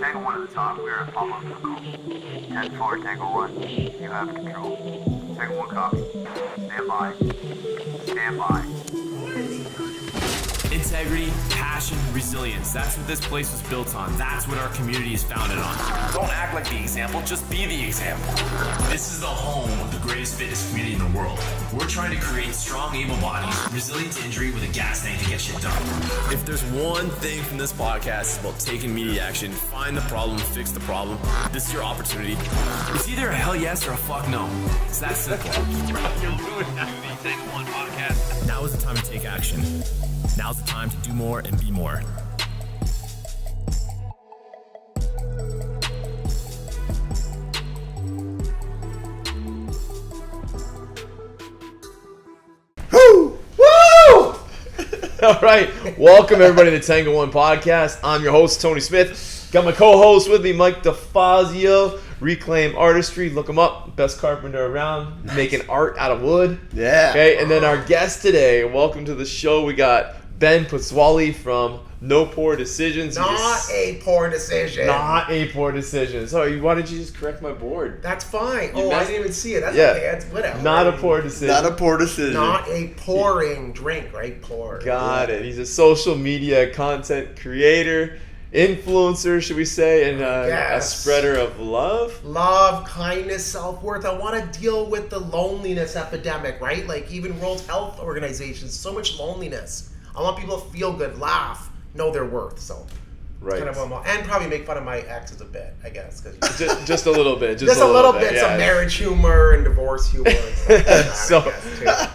Tango 1 at the top, we are at Pablo Coco. 10-4, Tango 1, you have control. Tango 1 copy. Stand by. Stand by. Integrity, passion, resilience. That's what this place was built on. That's what our community is founded on. Don't act like the example, just be the example. This is the home of the greatest fitness community in the world. We're trying to create strong, able bodies, resilient to injury with a gas tank to get shit done. If there's one thing from this podcast, it's about taking immediate action, find the problem, fix the problem. This is your opportunity. It's either a hell yes or a fuck no. It's that simple. You're ruining the Tango 1 podcast. Now is the time to take action. Now's the time to do more and be more. Woo! Woo! All right, welcome everybody to the Tango 1 podcast. I'm your host, Tony Smith. Got my co-host with me, Mike DeFazio. Reclaim Artistry, look him up. Best carpenter around, making art out of wood. Yeah. Okay, and then our guest today, welcome to the show. We got Ben Puzzuoli from No Poor Decisions. Not a poor decision. Not a poor decision. So why did you just correct my board? That's fine. You I messed- didn't even see it. That's Yeah. okay. That's whatever. Not a poor decision. Not a poor decision. Not a pouring drink, right? Pour. Got it. He's a social media content creator, influencer, should we say, and a Yes. spreader of love. Love, kindness, self-worth. I want to deal with the loneliness epidemic, right? Like even World Health Organization, so much loneliness. I want people to feel good, laugh, know their worth. So, Right. kind of and probably make fun of my exes a bit, I guess. Just a little bit. Just a little bit, yeah. some marriage humor and divorce humor and stuff like that, So- I guess,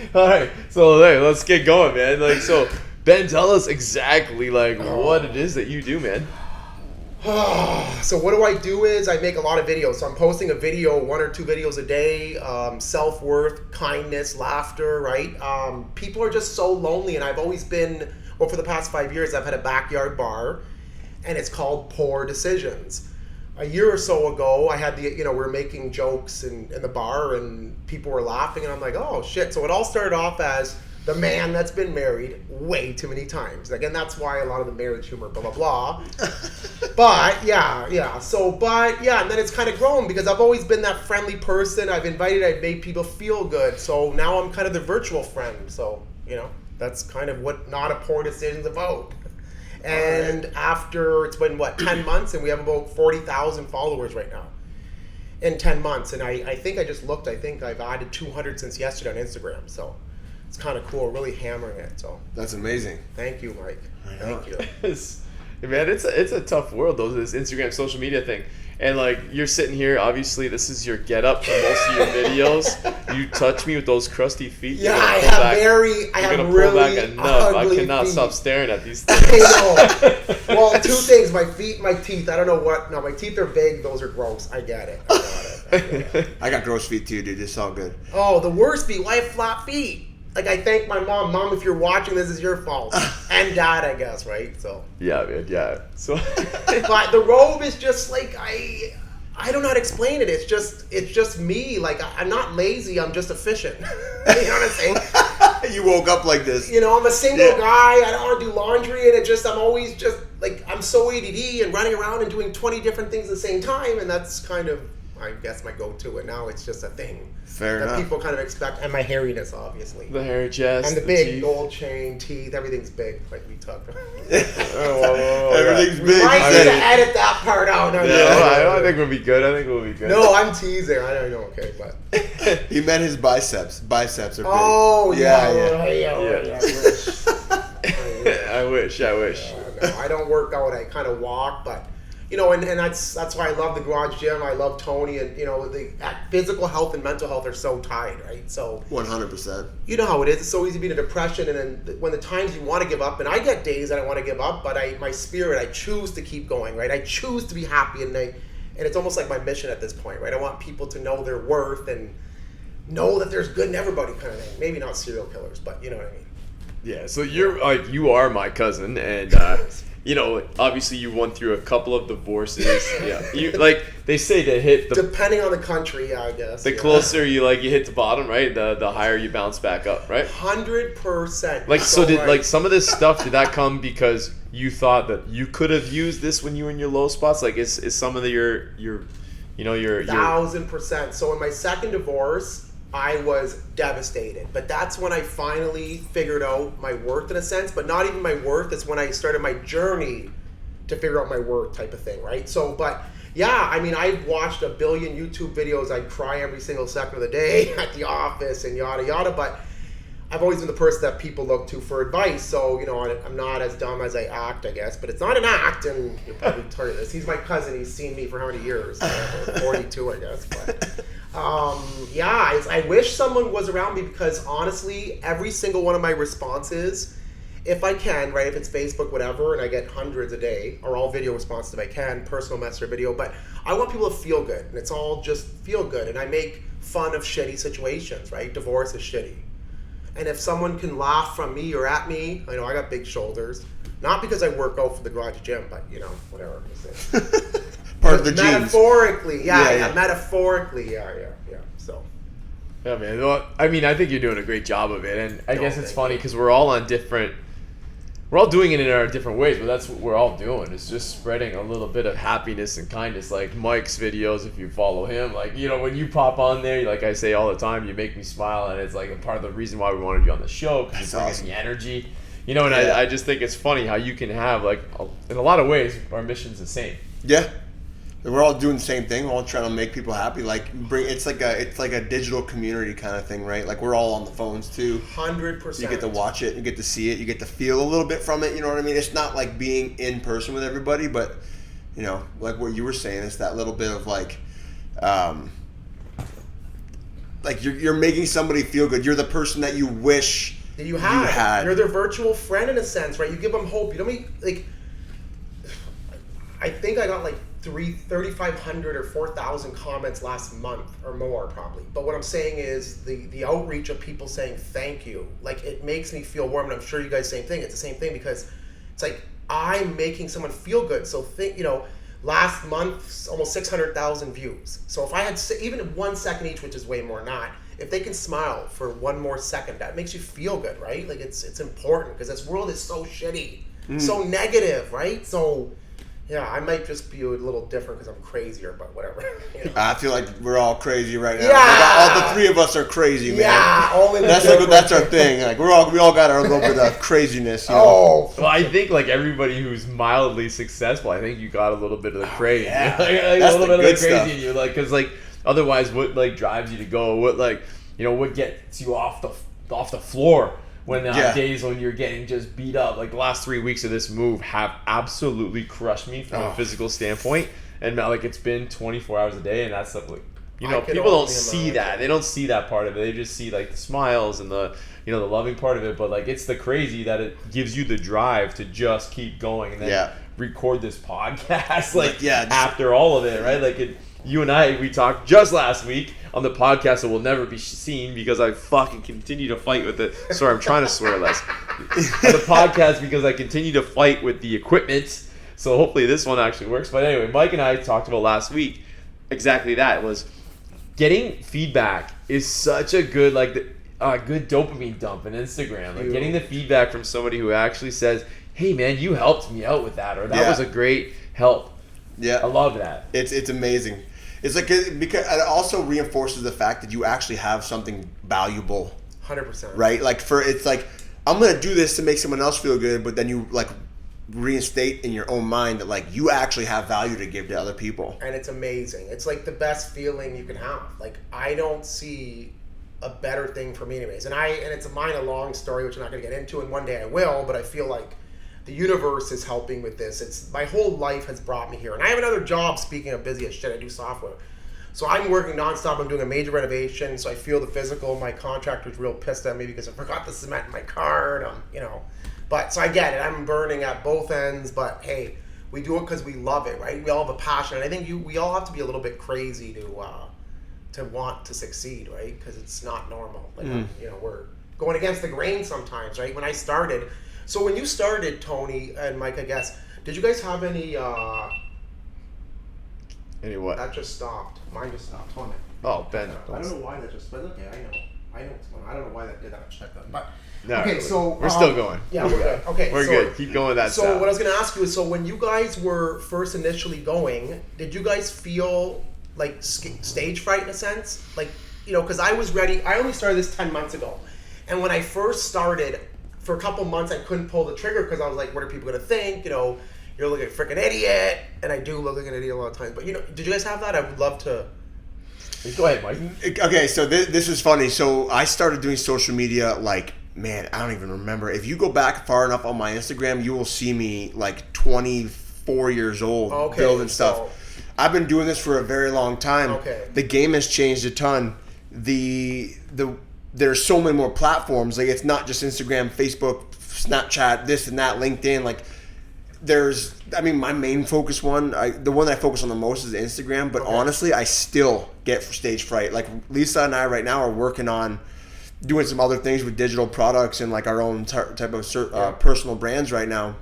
too. All right, so hey, let's get going, man. So Ben, tell us exactly what it is that you do, man. So what do I do is I make a lot of videos. So I'm posting a video, 1 or 2 videos a day, self-worth, kindness, laughter, right? People are just so lonely, and I've always been, well, for the past 5 years, I've had a backyard bar, and it's called Poor Decisions. A year or so ago, I had we were making jokes in the bar, and people were laughing, and I'm like, oh, shit. So it all started off as the man that's been married way too many times. Again, that's why a lot of the marriage humor, blah, blah, blah. But, yeah. And then it's kind of grown because I've always been that friendly person. I've made people feel good. So now I'm kind of the virtual friend. So, that's kind of what Not a Poor Decision's about. And after, it's been, 10 months, and we have about 40,000 followers right now. In 10 months. And I think I just looked, I think I've added 200 since yesterday on Instagram. So it's kind of cool, really hammering it. So That's amazing. thank you, Mike. Thank you. Man, it's a tough world, though, this Instagram social media thing. And you're sitting here, obviously this is your get up for most of your videos. You touch me with those crusty feet. Yeah, I have really pull back a nub. I ugly cannot feet. stop staring at these things. I know. Well, 2 things, my feet, my teeth. I don't know what. No, my teeth are big. Those are gross. I get it. I got gross feet too, dude. It's all good. Oh, the worst feet. Why have flat feet? I thank my mom. Mom, if you're watching, this is your fault. And dad, I guess, right? So. Yeah, man, yeah. So. But the robe is just I don't know how to explain it. It's just me. I'm not lazy. I'm just efficient. You know what I'm saying? You woke up like this. I'm a single guy. I don't want to do laundry, and I'm always just I'm so ADD and running around and doing 20 different things at the same time, and that's kind of, I guess, my go-to. And now it's just a thing. Fair that enough. people kind of expect, and my hairiness, obviously. The hairy chest. And the big teeth. gold chain, teeth, everything's big, like we talked about. Whoa, Everything's yeah. big. I You need said to it. edit that part out. No, Yeah, I think we'll be good. No, I'm teasing. I don't know. Okay, but He meant his biceps. Biceps are big. oh Yeah. yeah. I wish. No, I don't work out. I kind of walk, but and that's why I love the garage gym. I love Tony, and the physical health and mental health are so tied, right? So 100%. you know how it is. It's so easy to be in a depression, and then when the times you want to give up, and I get days that I want to give up, but my spirit, I choose to keep going, right? I choose to be happy, and it's almost like my mission at this point, right? I want people to know their worth and know that there's good in everybody, kind of thing. Maybe not serial killers, but you know what I mean. Yeah, so you are my cousin, and you know, obviously you went through a couple of divorces. Yeah, you like they say to hit the Depending on the country, yeah, I guess. the closer you hit the bottom, right? The higher you bounce back up, right? 100%. Like so did right. like some of this stuff, did that come because you thought that you could have used this when you were in your low spots? Like is some of your 1,000%. So in my second divorce, I was devastated. But that's when I finally figured out my worth in a sense, but not even my worth. It's when I started my journey to figure out my worth type of thing, right? So, but yeah, I mean, I've watched a billion YouTube videos. I cry every single second of the day at the office and yada yada, but I've always been the person that people look to for advice. So, you know, I'm not as dumb as I act, I guess, but it's not an act, and you're probably tired of this. He's my cousin. He's seen me for how many years? 42, I guess, but... yeah, I wish someone was around me because honestly, every single one of my responses, if I can, right, if it's Facebook, whatever, and I get hundreds a day, or all video responses if I can, personal message or video, but I want people to feel good, and it's all just feel good, and I make fun of shitty situations, right? Divorce is shitty. And if someone can laugh from me or at me, I know I got big shoulders, not because I work out for the garage gym, but, you know, whatever. Part of the genes. Metaphorically, yeah, metaphorically, yeah. So, Yeah, man. Well, I mean, I think you're doing a great job of it, and I guess it's funny because we're all doing it in our different ways, but that's what we're all doing. It's just spreading a little bit of happiness and kindness. Like Mike's videos, if you follow him, like, you know, when you pop on there, like I say all the time, you make me smile, and it's like a part of the reason why we wanted you on the show because you're bringing the energy. You know, and I just think it's funny how you can have, like, in a lot of ways, our mission's the same. Yeah. We're all doing the same thing. We're all trying to make people happy. Like it's like a digital community kind of thing, right? Like we're all on the phones too. 100%. You get to watch it, you get to see it, you get to feel a little bit from it. You know what I mean? It's not like being in person with everybody, but you know, like what you were saying, it's that little bit of like you're making somebody feel good. You're the person that you wish that you had. You're their virtual friend in a sense, right? You give them hope. You know what I mean? Like, I think I got like 3,500 or 4,000 comments last month or more probably. But what I'm saying is the outreach of people saying thank you, like it makes me feel warm, and I'm sure you guys same thing. It's the same thing because it's like I'm making someone feel good. So think, you know, last month almost 600,000 views. So if I had even 1 second each, which is way more, not if they can smile for one more second, that makes you feel good, right? Like it's important because this world is so shitty, so negative, right? So. Yeah, I might just be a little different because I'm crazier, but whatever. You know? I feel like we're all crazy right now. Yeah. Like all the three of us are crazy, man. Yeah, all in that's our thing. Like we all got our little bit of craziness. You know? Oh, well, I think like everybody who's mildly successful, I think you got a little bit of the crazy. Yeah. like That's a little the bit of good the crazy stuff. in you, like because like otherwise, what like drives you to go? What like what gets you off the floor? When days when you're getting just beat up, like the last 3 weeks of this move have absolutely crushed me from a physical standpoint, and like it's been 24 hours a day, and that's like people don't see that. They don't see that part of it. They just see like the smiles and the the loving part of it, but like it's the crazy that it gives you the drive to just keep going and then record this podcast after all of it, right? Like you and I, we talked just last week on the podcast that will never be seen because I fucking continue to fight with it. Sorry, I'm trying to swear less. On the podcast because I continue to fight with the equipment. So hopefully this one actually works. But anyway, Mike and I talked about last week exactly that. It was getting feedback is such a good good dopamine dump in Instagram. Like getting the feedback from somebody who actually says, "Hey man, you helped me out with that," or "That was a great help." Yeah, I love that. It's amazing. It's like because it also reinforces the fact that you actually have something valuable. 100%. Right? Like it's like I'm gonna do this to make someone else feel good, but then you like reinstate in your own mind that like you actually have value to give to other people. And it's amazing. It's like the best feeling you can have. Like I don't see a better thing for me anyways. And it's a long story which I'm not gonna get into, and one day I will, but I feel like the universe is helping with this. It's my whole life has brought me here. And I have another job, speaking of busy as shit, I do software. So I'm working nonstop. I'm doing a major renovation, so I feel the physical. My contractor's real pissed at me because I forgot the cement in my car, and But so I get it. I'm burning at both ends, but hey, we do it because we love it, right? We all have a passion. And I think we all have to be a little bit crazy to want to succeed, right? Because it's not normal. Like we're going against the grain sometimes, right? When I started. So when you started, Tony and Mike, I guess, Did you guys have any? Any what? That just stopped. Mine just stopped. Hold on. Oh, Ben. I don't know why that just. But okay, I know what's going on. I don't know why that did that. Check that. But No, okay, so we're still going. Yeah, we're good. Okay, We're so, good. Keep going with that. So style. what I was going to ask you is, so when you guys were first initially going, did you guys feel like stage fright in a sense? Like, you know, because I was ready. I only started this 10 months ago, and when I first started, for a couple months I couldn't pull the trigger because I was like, what are people going to think? You know, you're looking like a freaking idiot, and I do look like an idiot a lot of times. But you know, did you guys have that? I would love to. Go ahead, Mike. Okay, so this is funny. So I started doing social media like, man, I don't even remember. If you go back far enough on my Instagram, you will see me like 24 years old building stuff. So, I've been doing this for a very long time. Okay. The game has changed a ton. There's so many more platforms. Like, it's not just Instagram, Facebook, Snapchat, this and that, LinkedIn. Like, my main focus one, the one that I focus on the most is Instagram. But honestly, I still get stage fright. Like, Lisa and I right now are working on doing some other things with digital products and like our own type of personal brands right now.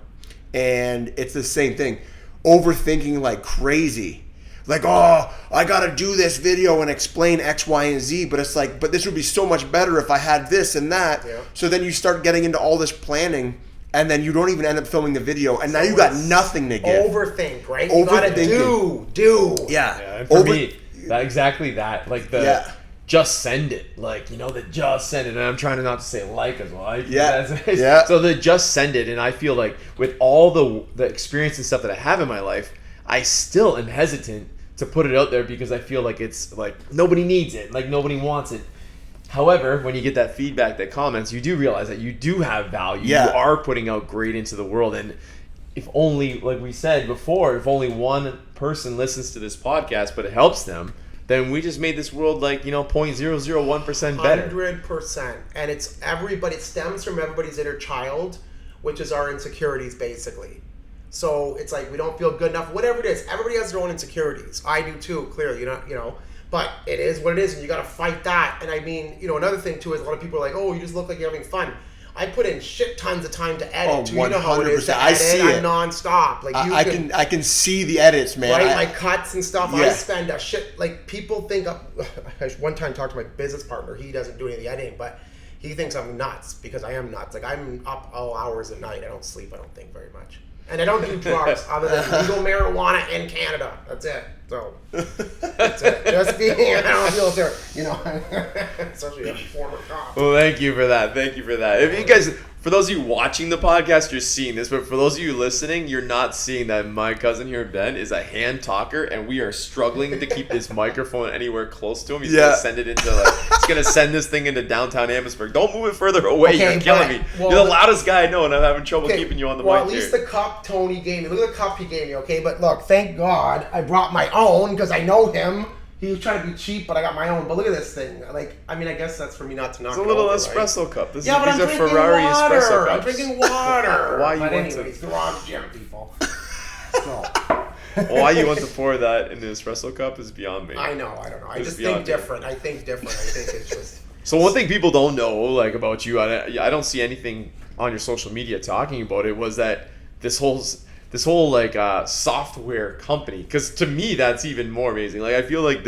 And it's the same thing. Overthinking like crazy. Like, oh, I got to do this video and explain X, Y, and Z. But it's like, but this would be so much better if I had this and that. Yeah. So then you start getting into all this planning, and then you don't even end up filming the video. And now you got nothing to give. Overthink, right? You got to do. Yeah. And for me, exactly that. Like the just send it. Like, you know, the just send it. And I'm trying not to say like as well. Yeah. So the just send it. And I feel like with all the experience and stuff that I have in my life, I still am hesitant to put it out there because I feel like it's like nobody needs it, like nobody wants it. However, when you get that feedback, that comments, you do realize that you do have value. Yeah. You are putting out great into the world. And if only, like we said before, if only one person listens to this podcast, but it helps them, then we just made this world like, you know, 0.001% better. 100%. And it's everybody, it stems from everybody's inner child, which is our insecurities basically. So it's like we don't feel good enough, whatever it is. Everybody has their own insecurities. I do too, clearly, you know. But it is what it is, and you got to fight that. And I mean, you know, another thing too is a lot of people are like, "Oh, you just look like you're having fun." I put in shit tons of time to edit. Too. You know how it is to edit. I see it. I'm nonstop. Like I can see the edits, man. Right, my cuts and stuff. Yeah. I spend a shit. Like people think. I one time talked to my business partner. He doesn't do any of the editing, but he thinks I'm nuts because I am nuts. Like I'm up all hours at night. I don't sleep. I don't think very much. And I don't do drugs other than legal marijuana in Canada. That's it. So, that's it. Just being, I don't feel there, you know, especially a former cop. Well, thank you for that. If you guys, for those of you watching the podcast, you're seeing this, but for those of you listening, you're not seeing that my cousin here, Ben, is a hand talker, and we are struggling to keep this microphone anywhere close to him. He's gonna send it into he's gonna send this thing into downtown Amherstburg. Don't move it further away. Okay, you're killing me. Well, you're the loudest guy I know, and I'm having trouble keeping you on the mic. Well, at least the cup Tony gave me. Look at the cup he gave me, okay? But look, thank God I brought my own because I know him. He was trying to be cheap, but I got my own. But look at this thing. Like, I mean, I guess that's for me not to knock it over. It's a little espresso cup. These are Ferrari espresso cups. I'm drinking water. Why you but want anyways, garage gym people. So. Why you want to pour that in the espresso cup is beyond me. I know. I don't know. I just think different. I think it's just... So one thing people don't know, like, about you, I don't see anything on your social media talking about it, was that this whole like software company, because to me that's even more amazing. Like, I feel like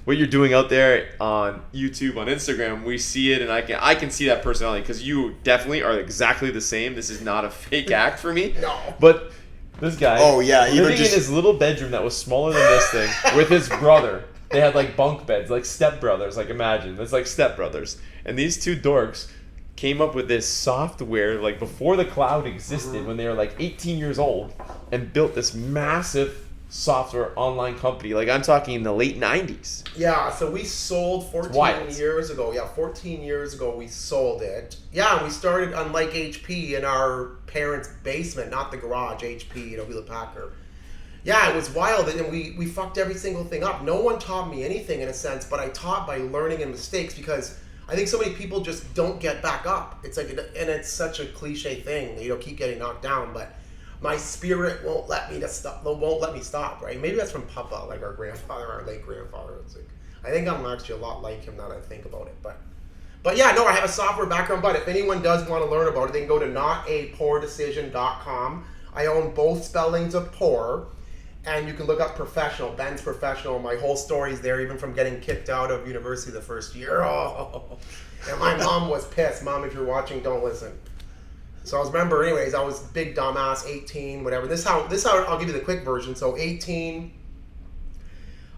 what you're doing out there on YouTube, on Instagram, we see it, and I can see that personality, because you definitely are exactly the same. This is not a fake act for me. No. But this guy, living in his little bedroom that was smaller than this thing with his brother. They had like bunk beds, like stepbrothers. Like, imagine it's like stepbrothers, and these two dorks came up with this software like before the cloud existed, when they were like 18 years old, and built this massive software online company. Like, I'm talking in the late 90s. Yeah, so we sold 14 years ago. Yeah, 14 years ago we sold it. Yeah, we started unlike HP in our parents' basement, not the garage. HP, Hewlett Packard. Yeah, it was wild, and we fucked every single thing up. No one taught me anything in a sense, but I taught by learning and mistakes, because I think so many people just don't get back up. It's like, and it's such a cliche thing, keep getting knocked down, but my spirit won't let me stop, right? Maybe that's from Papa, like our late grandfather. It's like, I think I'm actually a lot like him now that I think about it, but yeah, no, I have a software background, but if anyone does want to learn about it, they can go to notapoordecision.com. I own both spellings of poor. And you can look up professional, Ben's professional. My whole story's there, even from getting kicked out of university the first year. Oh. And my mom was pissed. Mom, if you're watching, don't listen. So I remember, anyways, I was big dumbass, 18, whatever. This how I'll give you the quick version. So 18,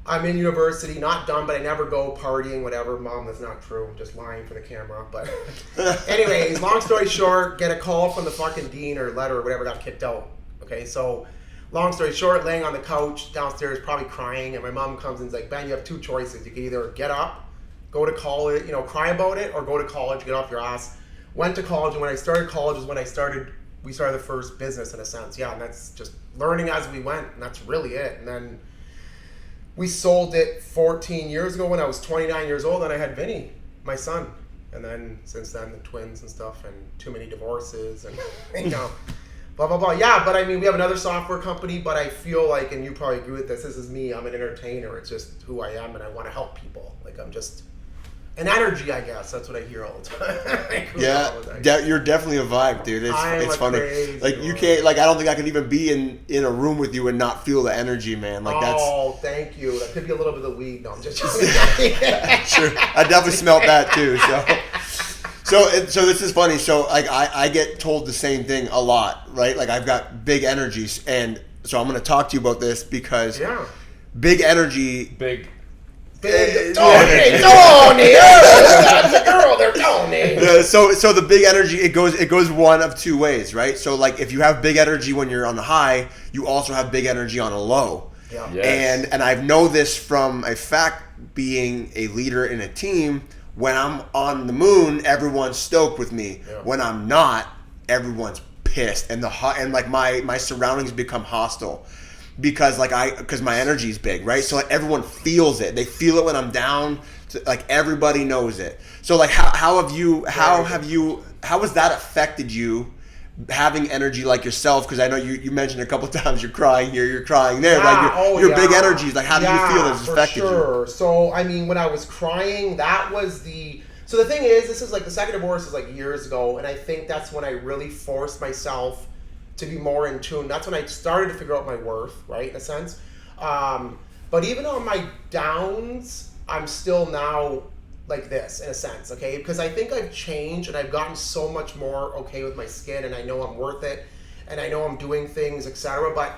I'm in university, not done, but I never go partying, whatever. Mom, that's not true. I'm just lying for the camera. But anyways, long story short, get a call from the fucking dean or letter or whatever, got kicked out. Okay, so long story short, laying on the couch downstairs, probably crying, and my mom comes and is like, Ben, you have two choices. You can either get up, go to college, cry about it, or go to college, get off your ass. Went to college, and when I started college is when we started the first business in a sense. Yeah, and that's just learning as we went, and that's really it. And then we sold it 14 years ago when I was 29 years old, and I had Vinny, my son. And then since then, the twins and stuff, and too many divorces, and blah, blah, blah. Yeah, but I mean, we have another software company, but I feel like, and you probably agree with this is me. I'm an entertainer. It's just who I am, and I want to help people. Like, I'm just an energy, I guess. That's what I hear all the time. You're definitely a vibe, dude. It's funny. Crazy, like, you can't, like, I don't think I can even be in a room with you and not feel the energy, man. Like, that's... Oh, thank you. That could be a little bit of weed. No, I'm just joking. Sure. I definitely smelled that, too, So this is funny. So like I get told the same thing a lot, right? Like I've got big energies, and so I'm going to talk to you about this because big energy. Tony. That's a girl. They're Tony. Yeah, so the big energy it goes one of two ways, right? So like if you have big energy when you're on the high, you also have big energy on a low. Yeah. Yes. And I know this from a fact being a leader in a team. When I'm on the moon, everyone's stoked with me. Yeah. When I'm not, everyone's pissed, and like my surroundings become hostile because my energy is big, right? So like everyone feels it. They feel it when I'm down. Like everybody knows it. So like how has that affected you? Having energy like yourself, because I know you mentioned a couple times you're crying here, you're crying there. Your big energies. Like how do you feel it's affected you? So I mean, when I was crying, that was so the thing is, this is like the second divorce is like years ago, and I think that's when I really forced myself to be more in tune. That's when I started to figure out my worth, right, in a sense. But even on my downs, I'm still now like this in a sense, okay? Because I think I've changed and I've gotten so much more okay with my skin, and I know I'm worth it, and I know I'm doing things, etc. But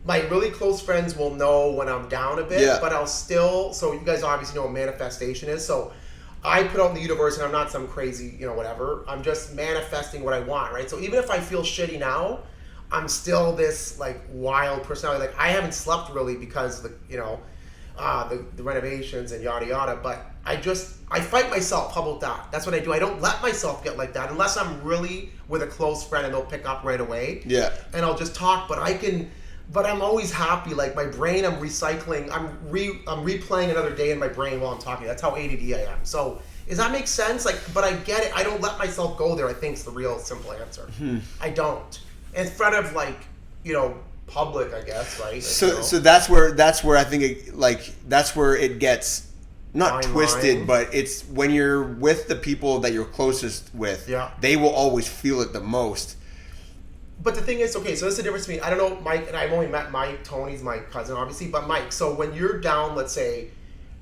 my really close friends will know when I'm down a bit, but I'll still, so you guys obviously know what manifestation is, so I put out in the universe, and I'm not some crazy, whatever, I'm just manifesting what I want, right? So even if I feel shitty now, I'm still this like wild personality. Like I haven't slept really because the renovations and yada yada, but I fight myself. How about that? That's what I do. I don't let myself get like that unless I'm really with a close friend and they'll pick up right away. Yeah. And I'll just talk, but I'm always happy. Like my brain, I'm recycling. I'm replaying another day in my brain while I'm talking. That's how ADD I am. So does that make sense? Like, but I get it. I don't let myself go there, I think is the real simple answer. I don't. In front of public, I guess, right? Like, so that's where I think that's where it gets not twisted, but it's when you're with the people that you're closest with, they will always feel it the most. But the thing is, okay, so this is the difference between, I don't know, Mike, and I've only met Mike, Tony's my cousin, obviously, but Mike, so when you're down, let's say,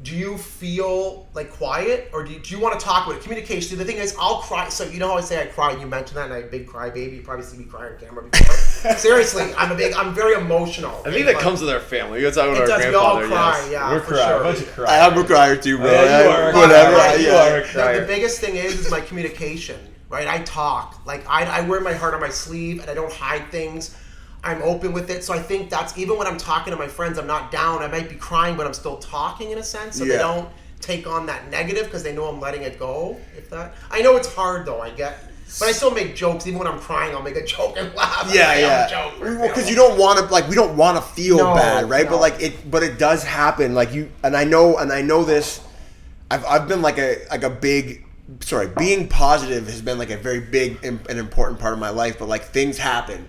do you feel like quiet, or do you want to talk about it? Communication. The thing is, I'll cry. So you know how I say I cry, and you mentioned that, and I'm a big cry baby. You probably see me cry on camera before. Seriously, I'm very emotional. I think that comes with our family. It's our grandfather. We all cry, yeah. We're crying. Sure. A bunch of crying. I'm a crier too, bro. You are Whatever. You are a crier. The biggest thing is my communication, right? I talk. Like, I wear my heart on my sleeve, and I don't hide things. I'm open with it. So I think that's, even when I'm talking to my friends, I'm not down. I might be crying, but I'm still talking in a sense. So they don't take on that negative because they know I'm letting it go. I know it's hard though, I get. But I still make jokes. Even when I'm crying, I'll make a joke and laugh. Yeah. Because you don't want to, we don't want to feel bad, right? No. But it does happen. Like and I know this. I've been being positive has been like a very big and important part of my life. But things happen.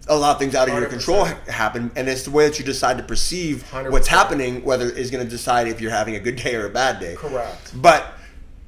A lot of things out of 100%. Your control happen, and it's the way that you decide to perceive 100%. What's happening, whether is going to decide if you're having a good day or a bad day. Correct. But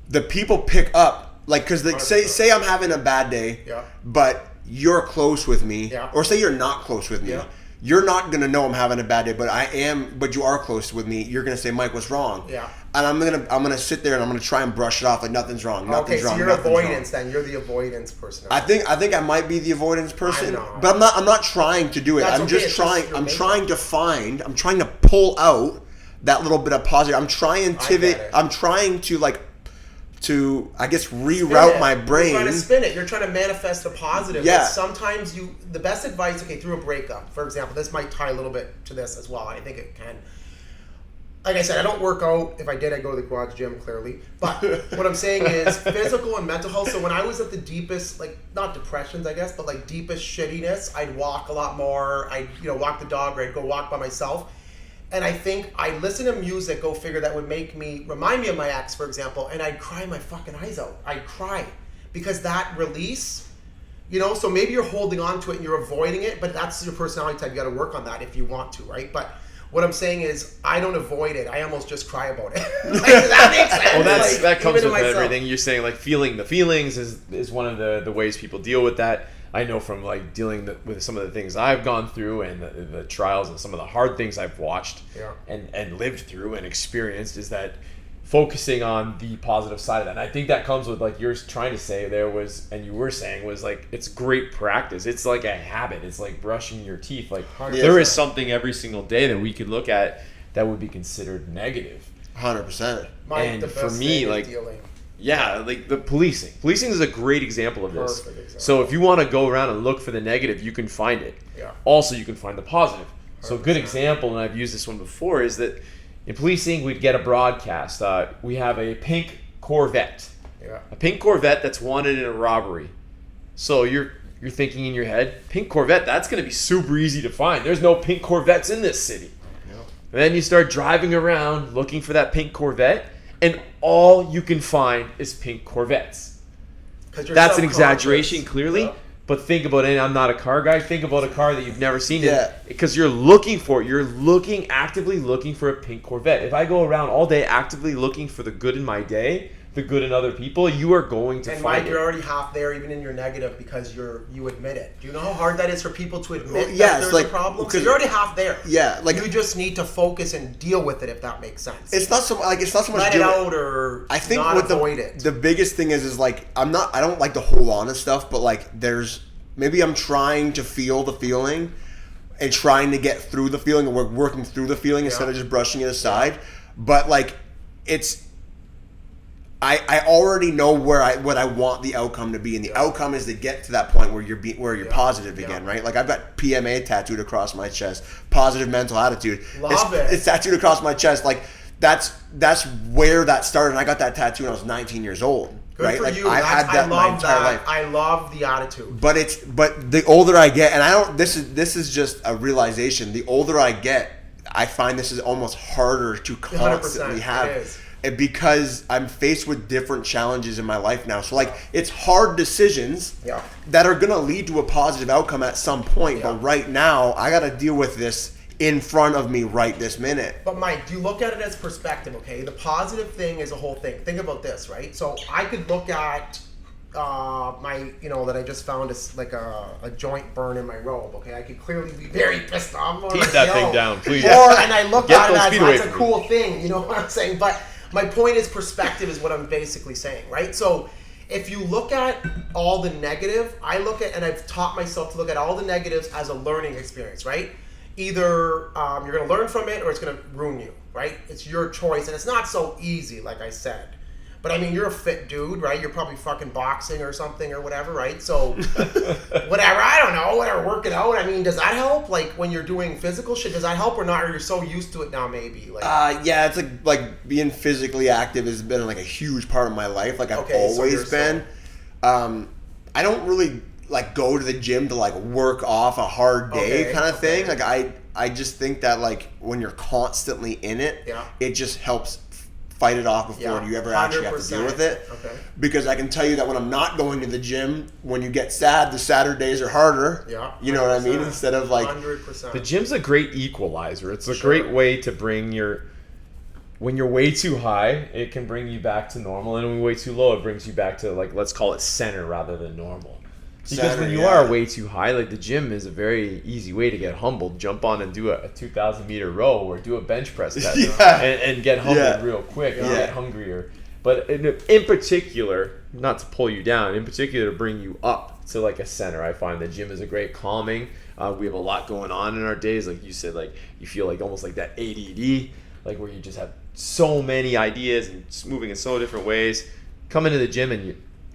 the people pick up, because say I'm having a bad day, but you're close with me, Yeah. or say you're not close with me. Yeah. You're not going to know I'm having a bad day, but you are close with me. You're going to say, Mike, what's wrong? Yeah. And I'm going to sit there and I'm going to try and brush it off like nothing's wrong. Okay, Nothing's so wrong. you're nothing's avoidance wrong. then. You're the avoidance person. I think I might be the avoidance person, know. but I'm not trying to do it. That's I'm okay, just it's trying. just your I'm makeup. trying to pull out that little bit of positive. I'm trying I get it. I'm trying to I guess Spin reroute it. my brain. You're trying to spin it. You're trying to manifest a positive. Yeah. But sometimes the best advice, okay, through a breakup, for example, this might tie a little bit to this as well. I think it can. Like I said, I don't work out. If I did, I'd go to the garage gym, clearly. But what I'm saying is physical and mental health. So when I was at the deepest, like, not depressions, I guess, but like deepest shittiness, I'd walk a lot more. I'd, walk the dog, or I'd go walk by myself. And I think I listen to music, go figure, that would remind me of my ex, for example, and I'd cry my fucking eyes out. I'd cry. Because that release, so maybe you're holding on to it and you're avoiding it, but that's your personality type. You got to work on that if you want to, right? But what I'm saying is, I don't avoid it. I almost just cry about it. Does that make sense? Well, that comes even with to myself. everything. You're saying like feeling the feelings is one of the ways people deal with that. I know from like dealing with some of the things I've gone through and the trials and some of the hard things I've watched and lived through and experienced, is that focusing on the positive side of that. And I think that comes with, like you're trying to say there was, and you were saying was, like, it's great practice. It's like a habit. It's like brushing your teeth. Like 100%. there is something every single day that we could look at that would be considered negative. 100%. And for me, like, yeah, like the policing. Policing is a great example of this. Perfect example. So if you want to go around and look for the negative, you can find it. Yeah. Also, you can find the positive. So a good 100%. example, and I've used this one before, is that in policing, we'd get a broadcast. We have a pink Corvette. Yeah. A pink Corvette that's wanted in a robbery. So you're thinking in your head, pink Corvette, that's going to be super easy to find. There's no pink Corvettes in this city. Yeah. And then you start driving around looking for that pink Corvette, and all you can find is pink Corvettes. That's an exaggeration, clearly. Yeah. But think about it. I'm not a car guy. Think about a car that you've never seen. Yeah. Because you're looking for it. You're actively looking for a pink Corvette. If I go around all day actively looking for the good in my day, the good in other people, you are going to And find Mike, it. you're already half there, even in your negative, because you admit it. Do you know how hard that is for people to admit yeah, that it's there's like- a problem? So because- you're already half there. Yeah, like You just need to focus and deal with it, if that makes sense. it's not so much Let it dealing- out, or I think not what avoid it. the biggest thing is like I don't like to hold on to stuff, but like maybe I'm trying to feel the feeling and trying to get through the feeling, and we're working through the feeling instead of just brushing it aside. But like I already know what I want the outcome to be, and the outcome is to get to that point where you're positive again, right? Like I've got PMA tattooed across my chest, positive mental attitude. Love it. It's tattooed across my chest. Like that's where that started. And I got that tattoo when I was 19 years old. Good right? for Like you. I've had that my love entire that. life. I love the attitude. But the older I get, and I don't. This is just a realization. The older I get, I find this is almost harder to constantly 100%, have. it is. And because I'm faced with different challenges in my life now. So like it's hard decisions Yeah. that are gonna lead to a positive outcome at some point. Yeah. But right now, I gotta deal with this in front of me right this minute. But Mike, do you look at it as perspective, okay? The positive thing is a whole thing. Think about this, right? So I could look at my, that I just found is like a joint burn in my robe, okay? I could clearly be very pissed off. Keep that thing down, please. And I look Get at it those as feet away that's a from cool thing, you know what I'm saying? But my point is perspective is what I'm basically saying, right? So if you look at all the negative, I look at, and I've taught myself to look at all the negatives as a learning experience, right? Either you're going to learn from it or it's going to ruin you, right? It's your choice, and it's not so easy, like I said. But I mean, you're a fit dude, right? You're probably fucking boxing or something or whatever, right? So whatever, I don't know, whatever, working out. I mean, does that help? Like when you're doing physical shit, does that help or not? Or you're so used to it now, maybe? Like, Yeah, it's like being physically active has been like a huge part of my life. Like I've Okay, so always you're been. I don't really like go to the gym to like work off a hard day Okay, kind of thing. okay. Like I just think that like when you're constantly in it, Yeah. it just helps fight it off before Yeah, you ever actually have to deal with it. Okay. Because I can tell you that when I'm not going to the gym, when you get sad, the Saturdays are harder. Yeah. You know what I mean? 100%. Instead of like 100%. The gym's a great equalizer. It's a Sure. great way to bring when you're way too high, it can bring you back to normal, and when you're way too low, it brings you back to, like, let's call it center rather than normal. Because when you are way too high, like the gym is a very easy way to get humbled. Jump on and do a 2,000 meter row or do a bench press test and get humbled real quick and get hungrier. But in particular, not to pull you down, in particular to bring you up to like a center, I find the gym is a great calming. We have a lot going on in our days. Like you said, like you feel like almost like that ADD, like where you just have so many ideas and it's moving in so different ways. Come into the gym and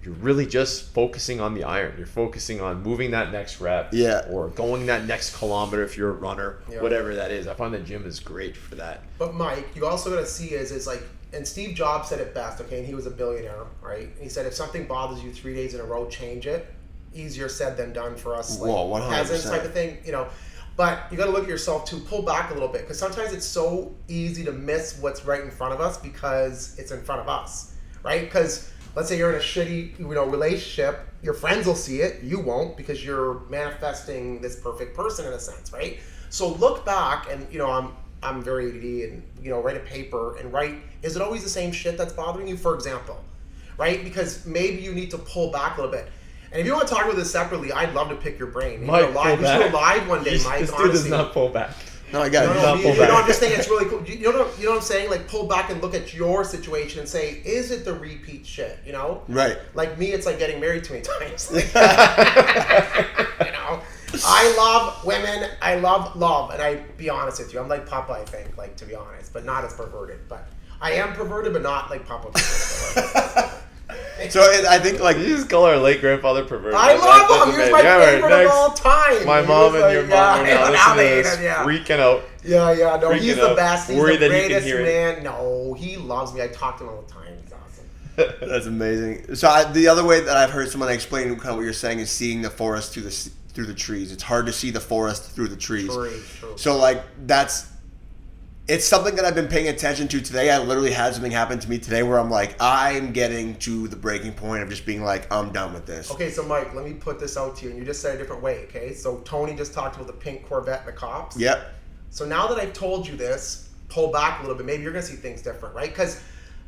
you're really just focusing on the iron. You're focusing on moving that next rep or going that next kilometer if you're a runner, whatever that is. I find the gym is great for that. But Mike, you also got to see is like, and Steve Jobs said it best, okay, and he was a billionaire, right? He said if something bothers you 3 days in a row, change it. Easier said than done for us, like 100%. peasants type of thing, you know. But you got to look at yourself too. Pull back a little bit because sometimes it's so easy to miss what's right in front of us because it's in front of us, right? Because let's say you're in a shitty, relationship. Your friends will see it. You won't because you're manifesting this perfect person in a sense, right? So look back and, I'm very ADD and, write a paper and write, is it always the same shit that's bothering you, for example, right? Because maybe you need to pull back a little bit. And if you want to talk about this separately, I'd love to pick your brain. Mike, we should go live one day, Mike. This dude does not pull back. No, I got it. I'm just saying it's really cool. You know what I'm saying? Like, pull back and look at your situation and say, is it the repeat shit? Right. Like me, it's like getting married too many times. I love women. I love love, and I be honest with you, I'm like Papa. I think, like to be honest, but not as perverted. But I am perverted, but not like Papa. So I think like you just call our late grandfather perverted. I love him. He was my favorite of all time. My mom and your mom are now listening to this, freaking out. Yeah. No, he's the best. He's the greatest man. It. No, he loves me. I talk to him all the time. He's awesome. That's amazing. So the other way that I've heard someone explain kind of what you're saying is seeing the forest through the trees. It's hard to see the forest through the trees. True. So like it's something that I've been paying attention to today. I literally had something happen to me today where I'm like, I'm getting to the breaking point of just being like, I'm done with this. Okay, so Mike, let me put this out to you, and you just said a different way, okay? So Tony just talked about the pink Corvette and the cops. Yep. So now that I've told you this, pull back a little bit. Maybe you're going to see things different, right? Because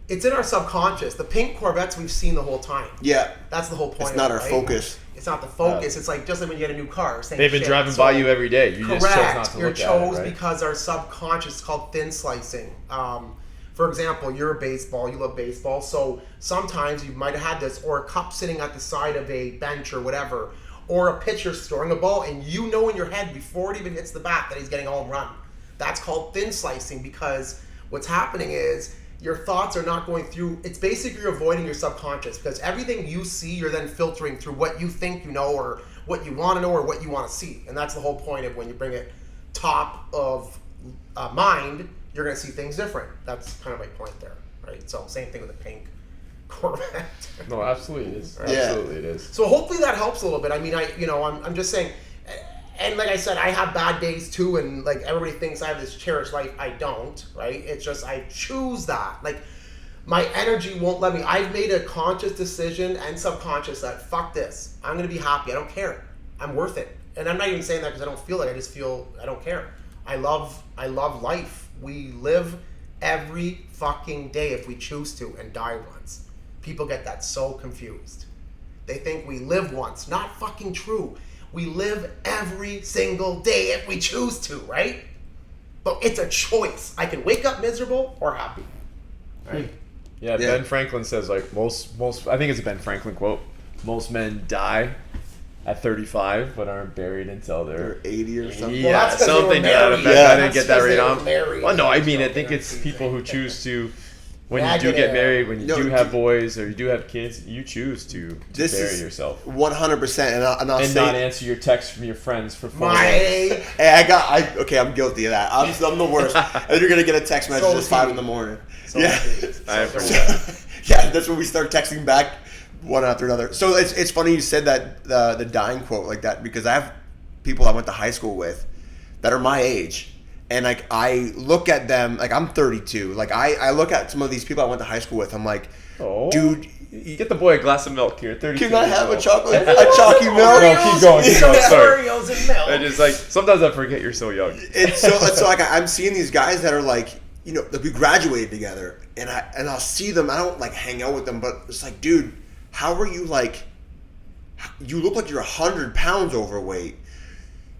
it's in our subconscious. The pink Corvettes we've seen the whole time. Yeah. That's the whole point. It's not of it, our right? focus. It's not the focus. It's like just like when you get a new car. They've been driving by you every day. You just chose not to look at it, right? Because our subconscious is called thin slicing. For example, you're a baseball. You love baseball. So sometimes you might have had this, or a cup sitting at the side of a bench or whatever, or a pitcher throwing a ball, and you know in your head before it even hits the bat that he's getting a home run. That's called thin slicing because what's happening is your thoughts are not going through. It's basically you're avoiding your subconscious because everything you see, you're then filtering through what you think you know or what you want to know or what you want to see. And that's the whole point of when you bring it top of mind, you're going to see things different. That's kind of my point there, right? So same thing with the pink Corvette. No, absolutely it is. Yeah. Absolutely it is. So hopefully that helps a little bit. I mean, I'm just saying. And like I said, I have bad days too, and like everybody thinks I have this cherished life. I don't, right? It's just I choose that. Like my energy won't let me. I've made a conscious decision and subconscious that fuck this. I'm gonna be happy. I don't care. I'm worth it. And I'm not even saying that because I don't feel like I just feel I don't care. I love life. We live every fucking day if we choose to and die once. People get that so confused. They think we live once. Not fucking true. We live every single day if we choose to, right? But it's a choice. I can wake up miserable or happy, right? Yeah, Ben Franklin says like most. I think it's a Ben Franklin quote. Most men die at 35, but aren't buried until they're 80 or something. Yeah, that's 'cause they were something. married. I didn't get that That's 'cause right they on. were married. Well, no, I mean I So, think you know, it's people who choose to. When you do Negative. get married, when you No, do have boys or you do have kids, you choose to This bury is yourself 100%, and I'll and say not answer your texts from your friends for 4 My days. Hey, okay, I'm guilty of that. I'm the worst. And you're gonna get a text message So at is 5 he. in the morning. So Yeah. I have heard so- that. Yeah, that's when we start texting back one after another. So it's funny you said that the dying quote like that because I have people I went to high school with that are my age. And like I look at them, like I'm 32. Like I look at some of these people I went to high school with. I'm like, Oh, dude, you get the boy a glass of milk here. 32. can I have a years chalky old. milk? No, keep going. Sorry. Oreos and milk. I just like sometimes I forget you're so young. It's so like I'm seeing these guys that are like, like we graduated together, and I'll see them. I don't like hang out with them, but it's like, dude, how are you you look like you're 100 pounds overweight.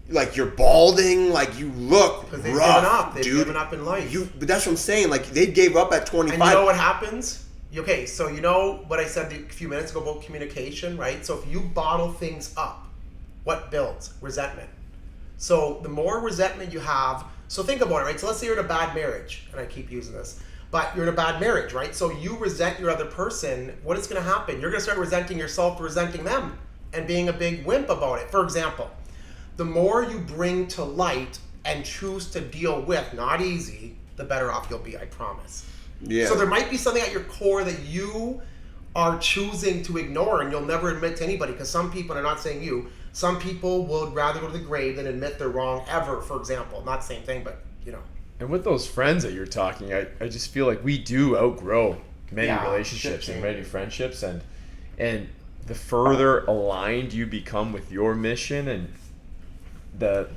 Like you're balding, like you look Because they've rough, given up. They've dude. given up in life. But that's what I'm saying. Like they gave up at 25. And you know what happens? Okay, so you know what I said a few minutes ago about communication, right? So if you bottle things up, what builds? Resentment. So the more resentment you have, so think about it, right? So let's say you're in a bad marriage, and I keep using this, but you're in a bad marriage, right? So you resent your other person, what is going to happen? You're going to start resenting yourself for resenting them and being a big wimp about it. For example, the more you bring to light and choose to deal with, not easy, the better off you'll be, I promise. Yeah. So there might be something at your core that you are choosing to ignore and you'll never admit to anybody, because some people, and I'm not saying you, some people would rather go to the grave than admit they're wrong ever, for example. Not the same thing, but you know. And with those friends that you're talking, I just feel like we do outgrow many relationships and many friendships, and the further aligned you become with your mission, and the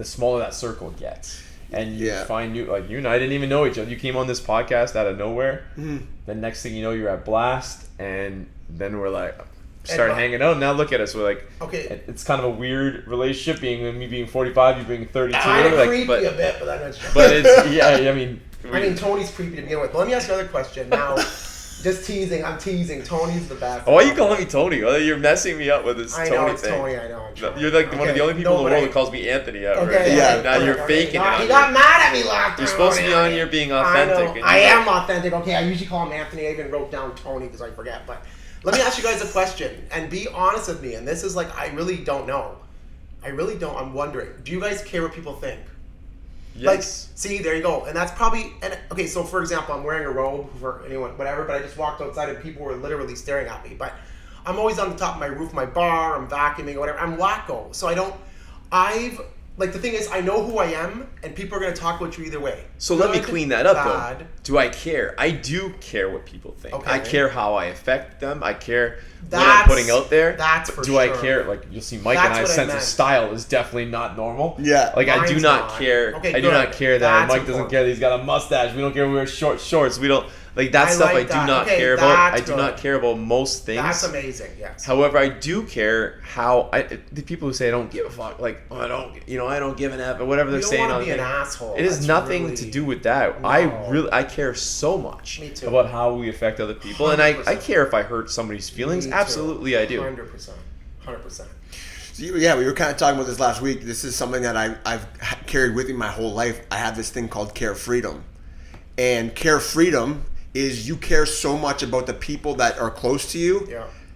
smaller that circle gets. And you find new, like you and I didn't even know each other. You came on this podcast out of nowhere. Mm-hmm. The next thing you know, you're at Blast, and then we're like, start hanging out. Now look at us. We're like, okay, it's kind of a weird relationship. Me being 45, you being 32. Kind of like, creepy a bit, but that's. But it's I mean, Tony's creepy to begin with. But let me ask you another question now. Just teasing. I'm teasing. Tony's the best. Oh, why are you calling me Tony? Well, you're messing me up with this Tony thing. I know it's Tony. I know. You're like one of the only people in the world that calls me Anthony. Okay, right? Now you're faking it. He got mad at me last time. You're supposed to be on here being authentic. I am authentic. Okay, I usually call him Anthony. I even wrote down Tony because I forget. But let me ask you guys a question and be honest with me. And this is like, I really don't know. I really don't. I'm wondering. Do you guys care what people think? Yes. Like, see, there you go. And that's probably, and okay, so for example, I'm wearing a robe for anyone, whatever, but I just walked outside and people were literally staring at me. But I'm always on the top of my roof, my bar, I'm vacuuming or whatever. I'm wacko. So the thing is, I know who I am, and people are going to talk about you either way. So let me clean that up, though. Do I care? I do care what people think. Okay. I care how I affect them. I care what I'm putting out there. That's for sure. Do I care? Like, you'll see Mike and I's sense of style is definitely not normal. Yeah. Like, I do not care. Okay, I do not care that Mike doesn't care that he's got a mustache. We don't care we wear short shorts. We don't... Like, that stuff I do not care about. I do not care about most things. That's amazing, yes. However, I do care how... the people who say I don't give a fuck, like, oh, I don't give an F, or whatever they're saying. You don't want to be an asshole. It has nothing to do with that. No. I care so much about how we affect other people. 100%. And I care if I hurt somebody's feelings. Absolutely, I do. 100%. Yeah, we were kind of talking about this last week. This is something that I've carried with me my whole life. I have this thing called care freedom. And care freedom is you care so much about the people that are close to you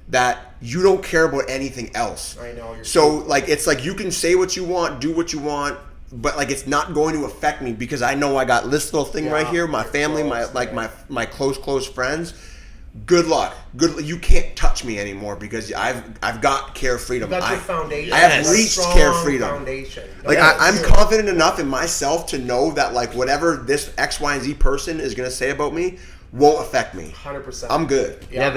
that you don't care about anything else. I know. So like it's like you can say what you want, do what you want, but like it's not going to affect me because I know I got this little thing right here, my family, my close friends. Good luck. You can't touch me anymore because I've got care freedom. You got your foundation. I have reached care freedom. Foundation. Like I'm confident enough in myself to know that like whatever this X, Y, and Z person is gonna say about me won't affect me. 100%. I'm good. Yeah,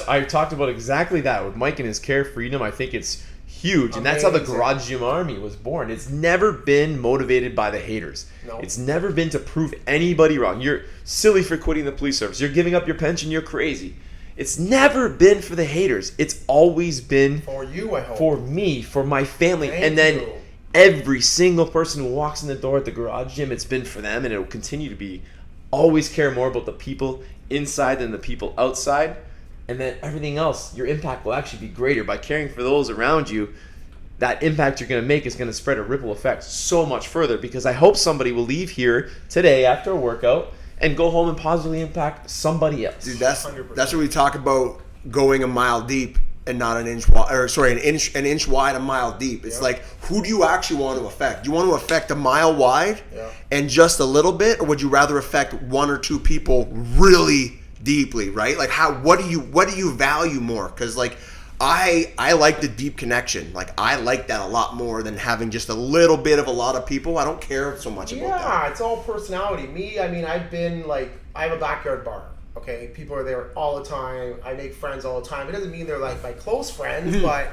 I talked about exactly that with Mike and his care freedom. I think it's huge, and that's how the Garage Gym Army was born. It's never been motivated by the haters. No. It's never been to prove anybody wrong. You're silly for quitting the police service. You're giving up your pension. You're crazy. It's never been for the haters. It's always been for you, I hope. For me, for my family, and then every single person who walks in the door at the Garage Gym, it's been for them, and it will continue to be. Always care more about the people inside than the people outside, and then everything else, your impact will actually be greater by caring for those around you. That impact you're going to make is going to spread a ripple effect so much further, because I hope somebody will leave here today after a workout and go home and positively impact somebody else. Dude, that's what we talk about, going a mile deep and not an inch wide, or sorry, an inch wide, a mile deep. It's like, who do you actually want to affect? Do you want to affect a mile wide and just a little bit, or would you rather affect one or two people really deeply, right? Like what do you value more? Because like I like the deep connection. Like I like that a lot more than having just a little bit of a lot of people. I don't care so much about that. Yeah, it's all personality. Me, I mean, I have a backyard bar. Okay, people are there all the time. I make friends all the time. It doesn't mean they're like my close friends, but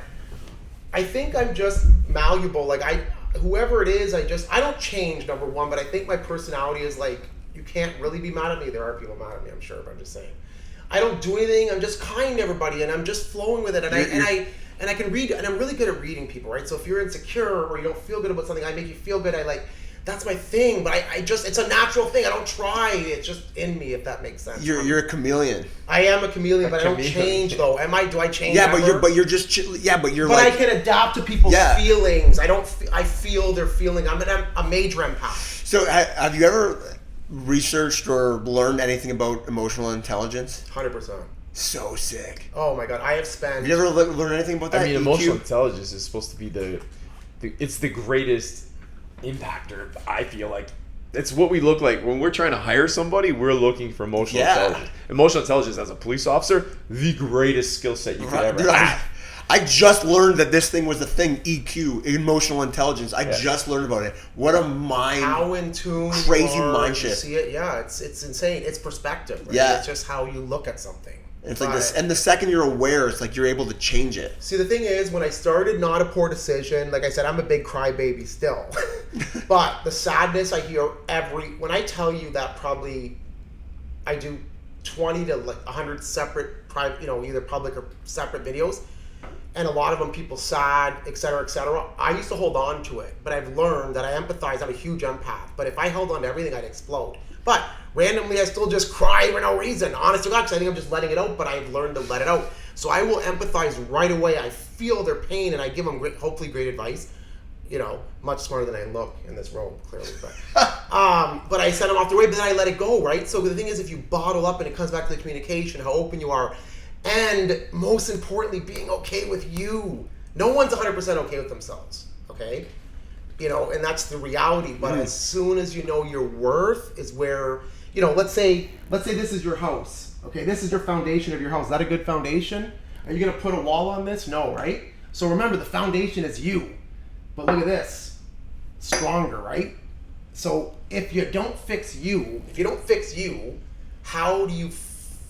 I think I'm just malleable. Like whoever it is, I don't change, number one, but I think my personality is like, you can't really be mad at me. There are people mad at me, I'm sure, but I'm just saying. I don't do anything. I'm just kind to everybody, and I'm just flowing with it. And And I can read, and I'm really good at reading people, right? So if you're insecure or you don't feel good about something, I make you feel good. That's my thing, but I just, it's a natural thing. I don't try. It's just in me, if that makes sense. You're a chameleon. I am a chameleon, but I don't change though. Do I change? Yeah, ever? but you're just But I can adapt to people's feelings. I feel their feeling. I'm a major empath. So have you ever researched or learned anything about emotional intelligence? 100%. So sick. Oh my god, I have spent. Have you ever learned anything about that? I mean, EQ? emotional intelligence is supposed to be it's the greatest impactor. I feel like it's what we look like when we're trying to hire somebody. We're looking for emotional intelligence. Emotional intelligence as a police officer, the greatest skill set you could ever have. I just learned that this thing was a thing. EQ, emotional intelligence. I just learned about it. What a mind! How in tune, crazy mind shift. See it? Yeah, it's insane. It's perspective. Right? Yeah, it's just how you look at something. It's like this, and the second you're aware, it's like you're able to change it. See, the thing is, when I started Not a Poor Decision, like I said, I'm a big crybaby still. But the sadness I hear when I tell you that probably I do 20 to like 100 separate private, either public or separate videos, and a lot of them people sad, etc., etc. I used to hold on to it, but I've learned that I empathize. I'm a huge empath, but if I held on to everything, I'd explode. But randomly, I still just cry for no reason. Honest to God, because I think I'm just letting it out, but I've learned to let it out. So I will empathize right away. I feel their pain, and I give them hopefully great advice. Much smarter than I look in this role, clearly. But I send them off their way, but then I let it go, right? So the thing is, if you bottle up and it comes back to the communication, how open you are, and most importantly, being okay with you. No one's 100% okay with themselves, okay? And that's the reality. But as soon as you know your worth is where, let's say this is your house. Okay, this is your foundation of your house. Is that a good foundation? Are you gonna put a wall on this? No, right? So remember, the foundation is you. But look at this, stronger, right? So if you don't fix you, how do you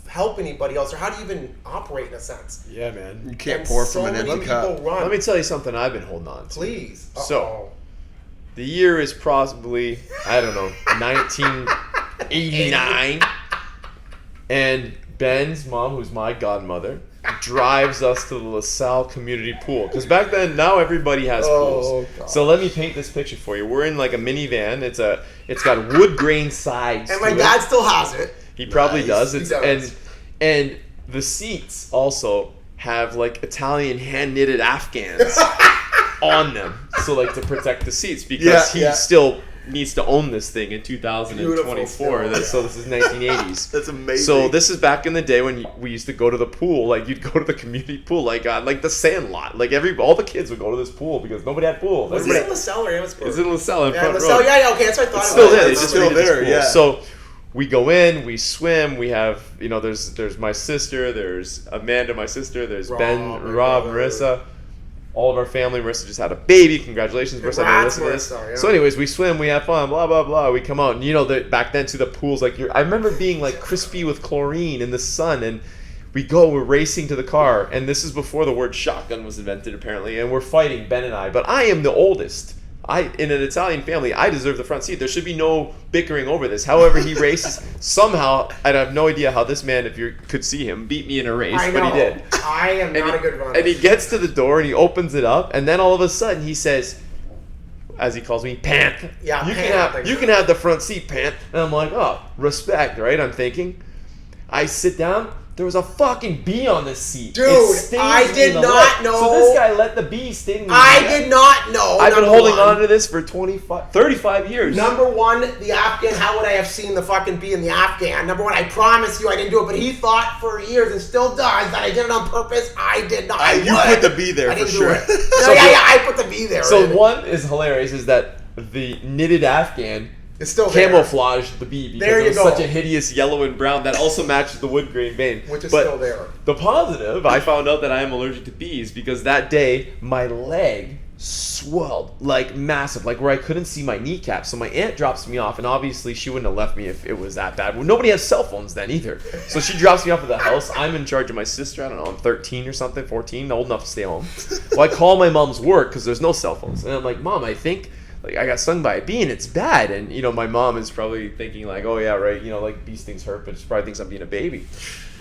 help anybody else, or how do you even operate in a sense? Yeah, man. You can't pour from an empty cup. Let me tell you something I've been holding on to. Please. So, the year is possibly, 1989. And Ben's mom, who's my godmother, drives us to the LaSalle community pool. Because back then, now everybody has pools. God. So let me paint this picture for you. We're in like a minivan. It's got wood grain sides. And my dad still has it. He probably does. He does. And the seats also have like Italian hand knitted Afghans on them, so like to protect the seats, because he still needs to own this thing in 2024. So this is 1980s. That's amazing. So this is back in the day when we used to go to the pool. Like you'd go to the community pool, like the Sandlot. Like all the kids would go to this pool because nobody had pools. Was it in LaSalle or Amherst's? It's in LaSalle in front LaSalle, row. yeah, okay, that's what I thought. It's still there. They It's just still made this there, pool. yeah. So we go in, we swim, we have, there's my sister, there's Amanda, my sister, there's Ben, Rob, Marissa, all of our family. Marissa just had a baby. Congratulations, Marissa. Marissa, yeah. So anyways, we swim, we have fun, blah, blah, blah. We come out, and back then to the pools, like I remember being like crispy with chlorine in the sun, and we're racing to the car, and this is before the word shotgun was invented apparently, and we're fighting, Ben and I, but I am the oldest. In an Italian family, I deserve the front seat. There should be no bickering over this. However, he races somehow. I have no idea how this man, if you could see him, beat me in a race, but he did. I am not a good runner. And he gets to the door and he opens it up, and then all of a sudden he says, as he calls me, Pant. Yeah, you can have the front seat, Pant. And I'm like, oh, respect, right? I'm thinking. I sit down. There was a fucking bee on this seat. Dude, I did not know. So this guy let the bee sting me. I did not know. I've been holding on to this for 35 years. Number one, the Afghan, how would I have seen the fucking bee in the Afghan? Number one, I promise you I didn't do it, but he thought for years and still does that I did it on purpose. I did not. You put the bee there for sure. I put the bee there. So one is hilarious is that the knitted Afghan it's still camouflage the bee because there it was such a hideous yellow and brown that also matches the wood grain vein. Which is still there. The positive, I found out that I am allergic to bees because that day my leg swelled like massive, like where I couldn't see my kneecap. So my aunt drops me off, and obviously she wouldn't have left me if it was that bad. Well, nobody has cell phones then either. So she drops me off at the house. I'm in charge of my sister. I don't know, I'm 13 or something, 14, old enough to stay home. Well, I call my mom's work because there's no cell phones. And I'm like, Mom, I think like I got stung by a bee and it's bad. And you know, my mom is probably thinking like, oh yeah, right, you know, like bee stings hurt, but she probably thinks I'm being a baby.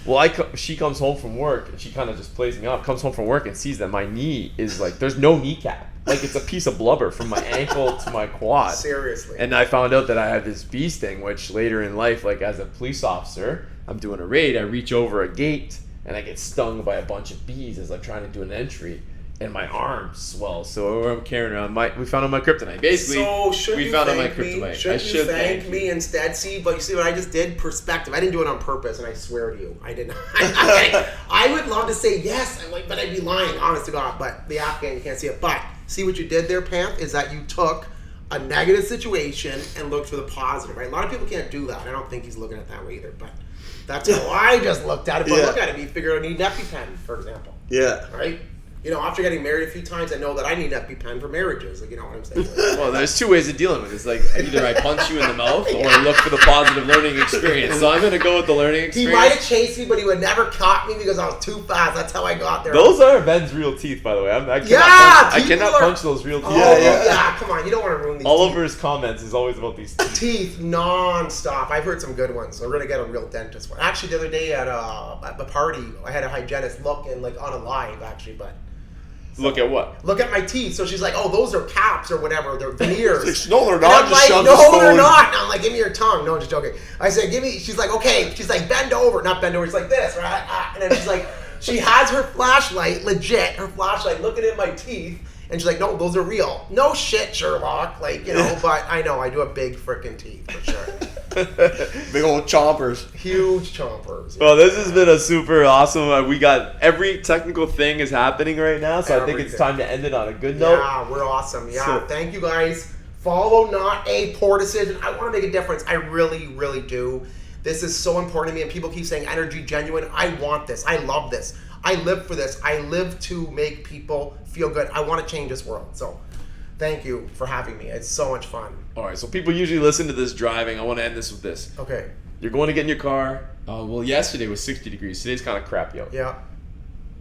Well, she comes home from work and she kind of just plays me off. Comes home from work and sees that my knee is like, there's no kneecap. Like it's a piece of blubber from my ankle to my quad. Seriously. And I found out that I had this bee sting, which later in life, like as a police officer, I'm doing a raid. I reach over a gate and I get stung by a bunch of bees as I'm trying to do an entry. And my arm swells. So I'm carrying around we found out my kryptonite. Basically, we found out my kryptonite. Should you thank me instead? See, but you see what I just did? Perspective. I didn't do it on purpose, and I swear to you, I didn't. I would love to say yes, but I'd be lying, honest to God. But the Afghan, you can't see it. But see what you did there, Panth, is that you took a negative situation and looked for the positive, right? A lot of people can't do that. I don't think he's looking at it that way either, but that's how I just looked at it. But look at it. You figure I need an EpiPen, for example. Yeah. Right? You know, after getting married a few times, I know that I need an EpiPen for marriages. Like, you know what I'm saying? Well, there's two ways of dealing with this. Like, either I punch you in the mouth or I look for the positive learning experience. So I'm going to go with the learning experience. He might have chased me, but he would never caught me because I was too fast. That's how I got there. Those are Ben's real teeth, by the way. I cannot punch those real teeth. Oh, yeah, come on. You don't want to ruin these All teeth. over his comments is always about these teeth. Teeth non-stop. I've heard some good ones. So we're going to get a real dentist one. Actually, the other day at a party, I had a hygienist look and like on a live, actually, but... Look at what? Look at my teeth. So she's like, oh, those are caps or whatever. They're veneers. No, they're And not. I'm Just like, shove no, the phone. they're not. And I'm like, give me your tongue. No, I'm just joking. I said, give me. She's like, okay. She's like, bend over. Not bend over. She's like this, right? And then she's like, she has her flashlight, legit, her flashlight looking at my teeth. And she's like, no, those are real. No shit, Sherlock. Like, you know, but I know. I do have big freaking teeth, for sure. Big old chompers. Huge chompers. Well, this has been a super awesome. We got every technical thing is happening right now, so I think it's time to end it on a good note. Yeah, we're awesome. Yeah, thank you guys. Follow Not a Poor Decision. I want to make a difference. I really, really do. This is so important to me, and people keep saying energy genuine. I want this. I love this. I live for this. I live to make people feel good. I want to change this world. So thank you for having me. It's so much fun. All right, so people usually listen to this driving. I want to end this with this. Okay. You're going to get in your car. Well, yesterday was 60 degrees. Today's kind of crappy out. Yeah.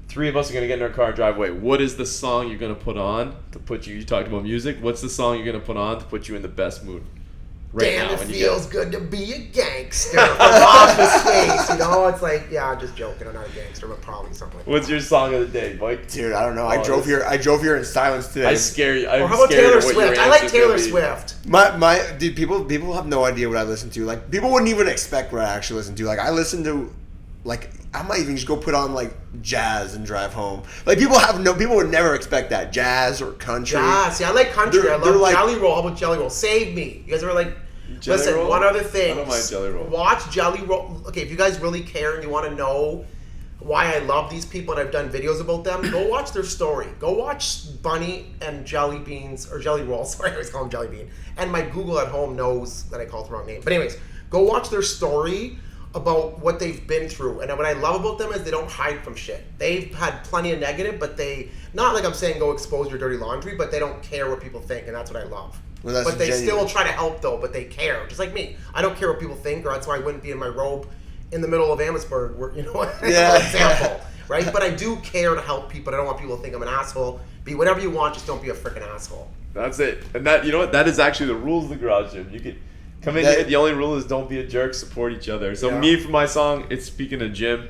3 of us are going to get in our car and drive away. What is the song you're going to put on to put you talked about music. What's the song you're going to put on to put you in the best mood? Right Damn, now, it feels good to be a gangster. From Office Space, you know? It's like, yeah, I'm just joking. I'm not a gangster, but probably something like that. What's your song of the day, Mike? Dude, I don't know. I drove here in silence today. I scare you. Or how about Taylor Swift? I like Taylor Swift. Dude, people have no idea what I listen to. Like, people wouldn't even expect what I actually listen to. Like, I listen to, like, I might even just go put on like jazz and drive home. Like, people would never expect that. Jazz or country. Yeah, see, I like country. I love like, Jelly Roll. How about Jelly Roll? Save me. You guys ever like... Jelly Listen, Roll? one other thing. I don't mind Jelly Roll. Watch Jelly Roll. Okay, if you guys really care and you want to know why I love these people and I've done videos about them, go watch their story. Go watch Bunny and Jelly Beans, or Jelly Roll, sorry, I always call him Jelly Bean. And my Google at home knows that I called the wrong name. But anyways, go watch their story about what they've been through. And what I love about them is they don't hide from shit. They've had plenty of negative, but they, not like I'm saying go expose your dirty laundry, but they don't care what people think, and that's what I love. Well, that's but they genuine. still try to help though, but they care. Just like me. I don't care what people think, or that's why I wouldn't be in my robe in the middle of Amherstburg, where, you know, Yeah. example, right? But I do care to help people. I don't want people to think I'm an asshole. Be whatever you want, just don't be a freaking asshole. That's it. And that, you know what? That is actually the rules of the garage gym. You can come in here. The only rule is don't be a jerk. Support each other. So me, for my song, it's speaking of gym.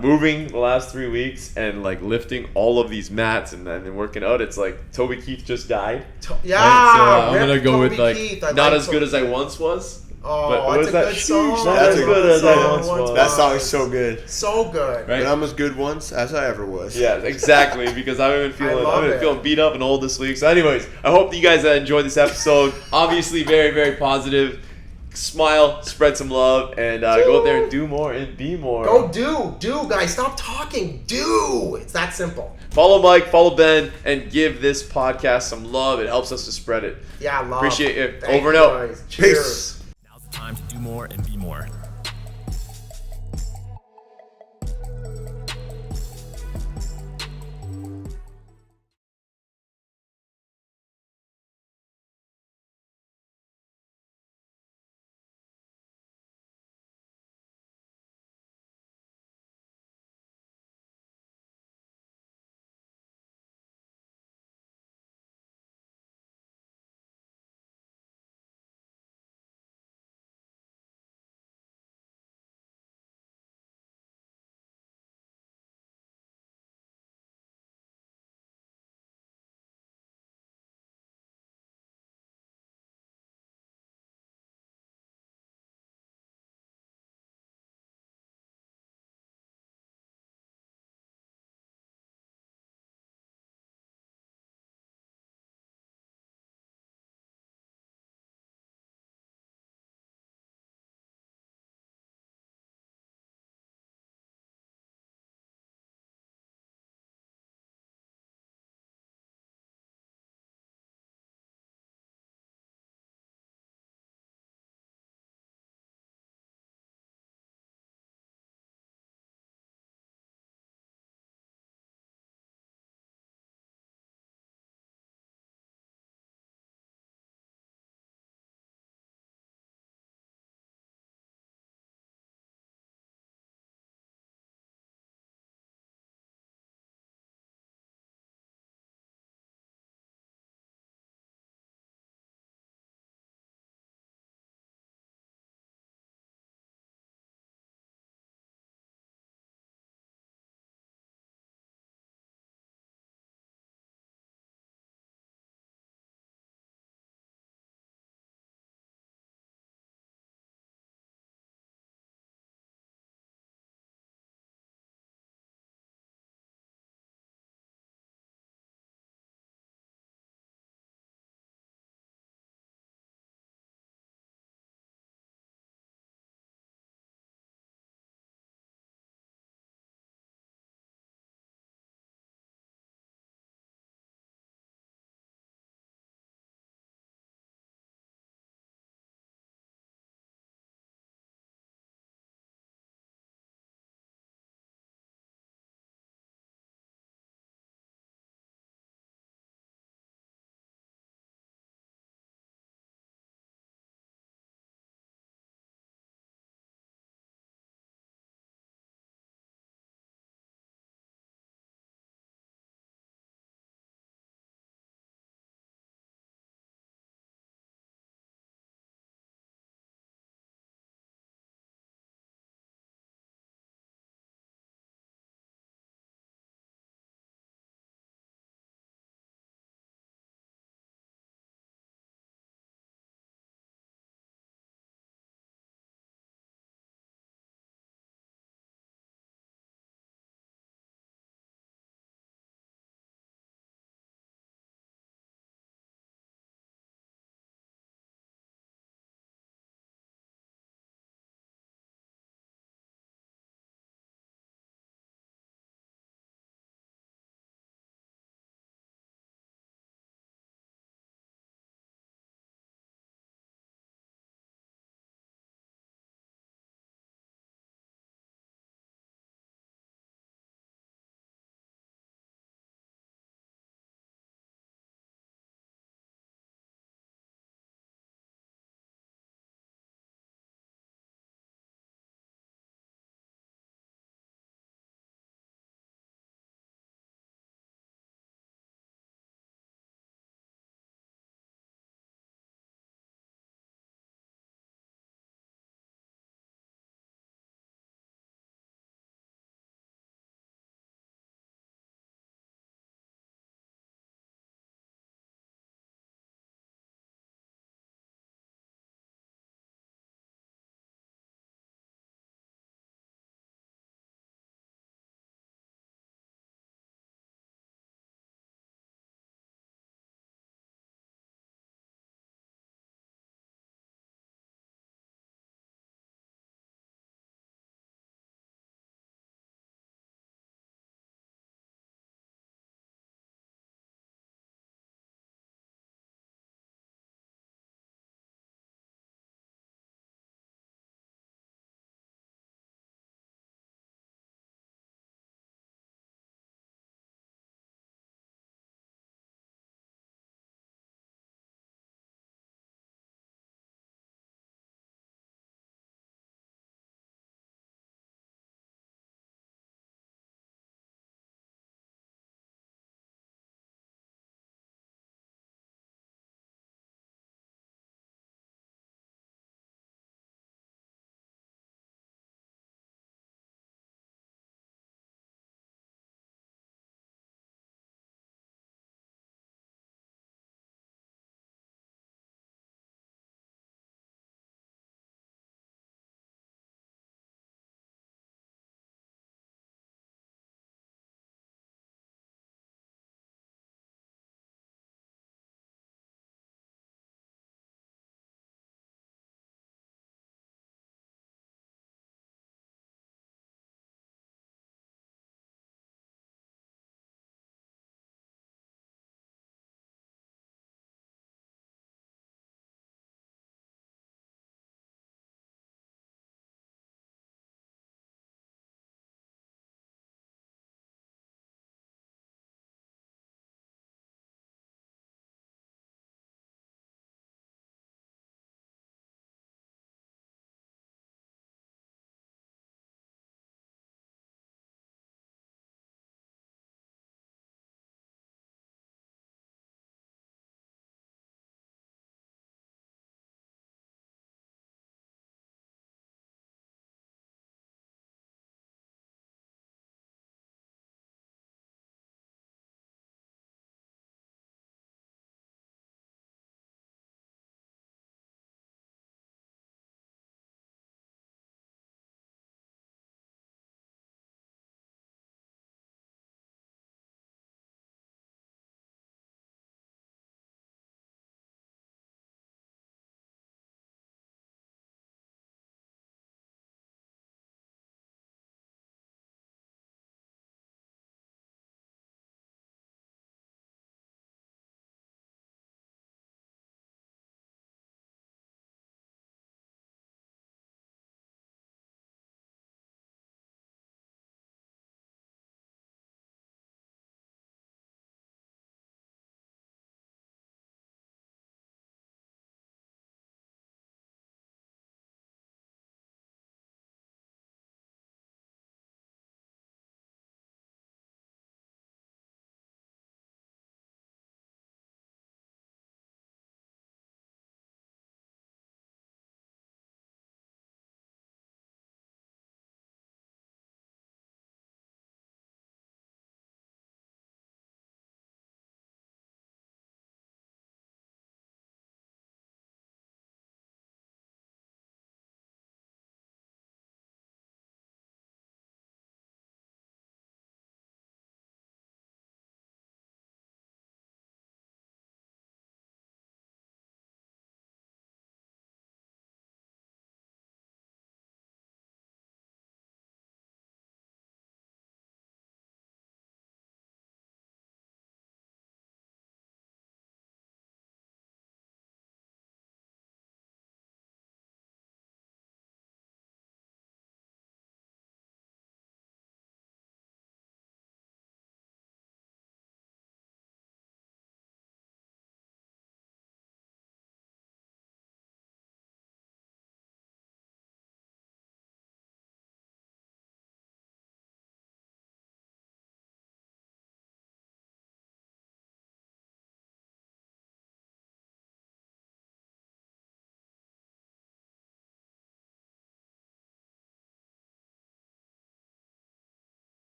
Moving the last 3 weeks and like lifting all of these mats and then working out. It's like Toby Keith just died. Yeah, Right? So I'm gonna go Toby with like Keith. not as good as I once was. Oh, but what that's was a that? good song. Not That's as a good good as I song. once was. That song is so good. So good. Right? But I'm as good once as I ever was. Yeah, exactly. Because I've been feeling beat up and old this week. So, anyways, I hope that you guys enjoyed this episode. Obviously, very, very positive. Smile, spread some love, and go out there and do more and be more. Go do, guys. Stop talking. Do. It's that simple. Follow Mike, follow Ben, and give this podcast some love. It helps us to spread it. Yeah, love. Appreciate it. Thank Over and you out. guys. Cheers. Peace. Now's the time to do more and be more.